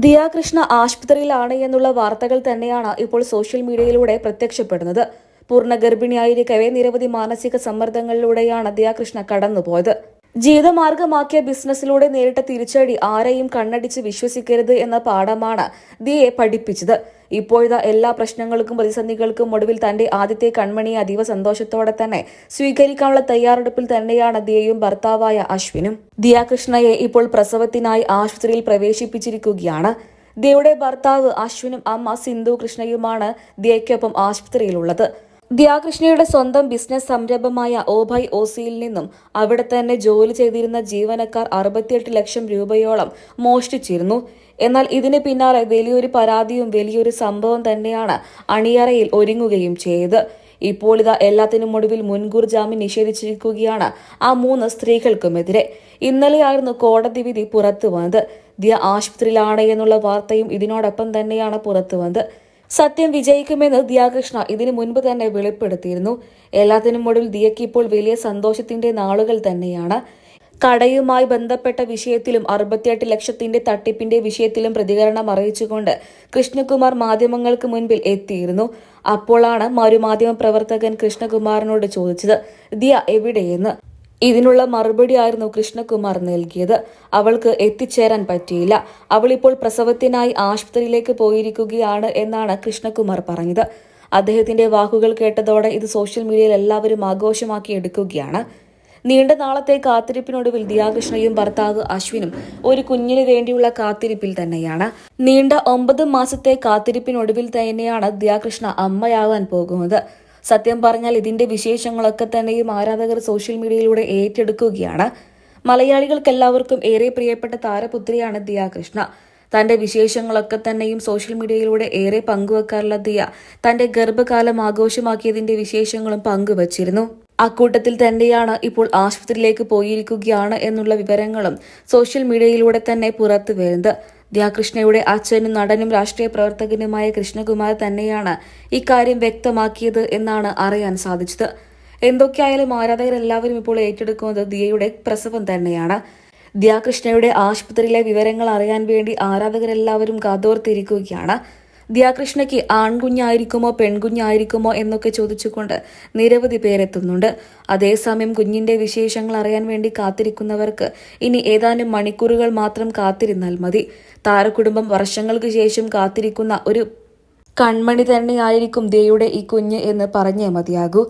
ദിയ കൃഷ്ണ ആശുപത്രിയിലാണ് എന്നുള്ള വാർത്തകൾ തന്നെയാണ് ഇപ്പോൾ സോഷ്യൽ മീഡിയയിലൂടെ പ്രത്യക്ഷപ്പെടുന്നത്. പൂർണ്ണ ഗർഭിണിയായിരിക്കവേ നിരവധി മാനസിക സമ്മർദ്ദങ്ങളിലൂടെയാണ് ദിയ കൃഷ്ണ കടന്നുപോയത്. ജീവിതമാർഗമാക്കിയ ബിസിനസ്സിലൂടെ നേരിട്ട തിരിച്ചടി ആരെയും കണ്ണടിച്ച് വിശ്വസിക്കരുത് എന്ന പാഠമാണ് ദിയയെ പഠിപ്പിച്ചത്. ഇപ്പോഴത്തെ എല്ലാ പ്രശ്നങ്ങൾക്കും പ്രതിസന്ധികൾക്കും ഒടുവിൽ തന്റെ ആദ്യത്തെ കൺമണിയെ അതീവ സന്തോഷത്തോടെ തന്നെ സ്വീകരിക്കാനുള്ള തയ്യാറെടുപ്പിൽ തന്നെയാണ് ദിയയും ഭർത്താവായ അശ്വിനും. ദിയ കൃഷ്ണയെ ഇപ്പോൾ പ്രസവത്തിനായി ആശുപത്രിയിൽ പ്രവേശിപ്പിച്ചിരിക്കുകയാണ്. ദിയയുടെ ഭർത്താവ് അശ്വിനും അമ്മ സിന്ധു കൃഷ്ണയുമാണ് ദിയയ്ക്കൊപ്പം ആശുപത്രിയിലുള്ളത്. ദിയ കൃഷ്ണയുടെ സ്വന്തം ബിസിനസ് സംരംഭമായ ഓബൈ ഓസിയിൽ നിന്നും അവിടെ തന്നെ ജോലി ചെയ്തിരുന്ന ജീവനക്കാർ 68 ലക്ഷം രൂപയോളം മോഷ്ടിച്ചിരുന്നു. എന്നാൽ ഇതിന് പിന്നാലെ വലിയൊരു പരാതിയും വലിയൊരു സംഭവം തന്നെയാണ് അണിയറയിൽ ഒരുങ്ങുകയും ചെയ്തത്. ഇപ്പോൾ ഇതാ എല്ലാത്തിനും ഒടുവിൽ മുൻകൂർ ജാമ്യം നിഷേധിച്ചിരിക്കുകയാണ് ആ 3 സ്ത്രീകൾക്കുമെതിരെ. ഇന്നലെയായിരുന്നു കോടതി വിധി പുറത്തു വന്നത്. ദിയ ആശുപത്രിയിലാണ് എന്നുള്ള വാർത്തയും ഇതിനോടൊപ്പം തന്നെയാണ് പുറത്തു വന്നത്. സത്യം വിജയിക്കുമെന്ന് ദിയ കൃഷ്ണ ഇതിനു മുൻപ് തന്നെ വെളിപ്പെടുത്തിയിരുന്നു. എല്ലാത്തിനും ഒടുവിൽ ദിയയ്ക്ക് ഇപ്പോൾ വലിയ സന്തോഷത്തിന്റെ നാളുകൾ തന്നെയാണ്. കടയുമായി ബന്ധപ്പെട്ട വിഷയത്തിലും 68 ലക്ഷത്തിന്റെ തട്ടിപ്പിന്റെ വിഷയത്തിലും പ്രതികരണം അറിയിച്ചുകൊണ്ട് കൃഷ്ണകുമാർ മാധ്യമങ്ങൾക്ക് മുൻപിൽ എത്തിയിരുന്നു. അപ്പോഴാണ് മാധ്യമ പ്രവർത്തകൻ കൃഷ്ണകുമാറിനോട് ചോദിച്ചത് ദിയ എവിടെയെന്ന്. ഇതിനുള്ള മറുപടിയായിരുന്നു കൃഷ്ണകുമാർ നൽകിയത്. അവൾക്ക് എത്തിച്ചേരാൻ പറ്റിയില്ല, അവളിപ്പോൾ പ്രസവത്തിനായി ആശുപത്രിയിലേക്ക് പോയിരിക്കുകയാണ് എന്നാണ് കൃഷ്ണകുമാർ പറഞ്ഞത്. അദ്ദേഹത്തിന്റെ വാക്കുകൾ കേട്ടതോടെ ഇത് സോഷ്യൽ മീഡിയയിൽ എല്ലാവരും ആഘോഷമാക്കി എടുക്കുകയാണ്. നീണ്ട നാളത്തെ കാത്തിരിപ്പിനൊടുവിൽ ദിയ കൃഷ്ണയും ഭർത്താവ് അശ്വിനും ഒരു കുഞ്ഞിന് വേണ്ടിയുള്ള കാത്തിരിപ്പിൽ തന്നെയാണ്. നീണ്ട 9 മാസത്തെ കാത്തിരിപ്പിനൊടുവിൽ തന്നെയാണ് ദിയ കൃഷ്ണ അമ്മയാകാൻ പോകുന്നത്. സത്യം പറഞ്ഞാൽ ഇതിന്റെ വിശേഷങ്ങളൊക്കെ തന്നെയും ആരാധകർ സോഷ്യൽ മീഡിയയിലൂടെ ഏറ്റെടുക്കുകയാണ്. മലയാളികൾക്കെല്ലാവർക്കും ഏറെ പ്രിയപ്പെട്ട താരപുത്രിയാണ് ദിയ കൃഷ്ണ. തന്റെ വിശേഷങ്ങളൊക്കെ തന്നെയും സോഷ്യൽ മീഡിയയിലൂടെ ഏറെ പങ്കുവെക്കാറുള്ള ദിയ തന്റെ ഗർഭകാലം ആഘോഷമാക്കിയതിന്റെ വിശേഷങ്ങളും പങ്കുവച്ചിരുന്നു. അക്കൂട്ടത്തിൽ തന്നെയാണ് ഇപ്പോൾ ആശുപത്രിയിലേക്ക് പോയിരിക്കുകയാണ് എന്നുള്ള വിവരങ്ങളും സോഷ്യൽ മീഡിയയിലൂടെ തന്നെ പുറത്തു വരുന്നത്. ദിയ കൃഷ്ണയുടെ അച്ഛനും നടനും രാഷ്ട്രീയ പ്രവർത്തകനുമായ കൃഷ്ണകുമാർ തന്നെയാണ് ഇക്കാര്യം വ്യക്തമാക്കിയത് എന്നാണ് അറിയാൻ സാധിച്ചത്. എന്തൊക്കെയായാലും ആരാധകരെല്ലാവരും ഇപ്പോൾ ഏറ്റെടുക്കുന്നത് ദിയയുടെ പ്രസവം തന്നെയാണ്. ദിയ കൃഷ്ണയുടെ ആശുപത്രിയിലെ വിവരങ്ങൾ അറിയാൻ വേണ്ടി ആരാധകരെല്ലാവരും കാതോർത്തിരിക്കുകയാണ്. ദിയ കൃഷ്ണയ്ക്ക് ആൺകുഞ്ഞായിരിക്കുമോ പെൺകുഞ്ഞായിരിക്കുമോ എന്നൊക്കെ ചോദിച്ചുകൊണ്ട് നിരവധി പേരെത്തുന്നുണ്ട്. അതേസമയം കുഞ്ഞിന്റെ വിശേഷങ്ങൾ അറിയാൻ വേണ്ടി കാത്തിരിക്കുന്നവർക്ക് ഇനി ഏതാനും മണിക്കൂറുകൾ മാത്രം കാത്തിരുന്നാൽ മതി. താരകുടുംബം വർഷങ്ങൾക്ക് ശേഷം കാത്തിരിക്കുന്ന ഒരു കൺമണി തന്നെയായിരിക്കും ദിയയുടെ ഈ കുഞ്ഞ് എന്ന് പറഞ്ഞേ മതിയാകൂ.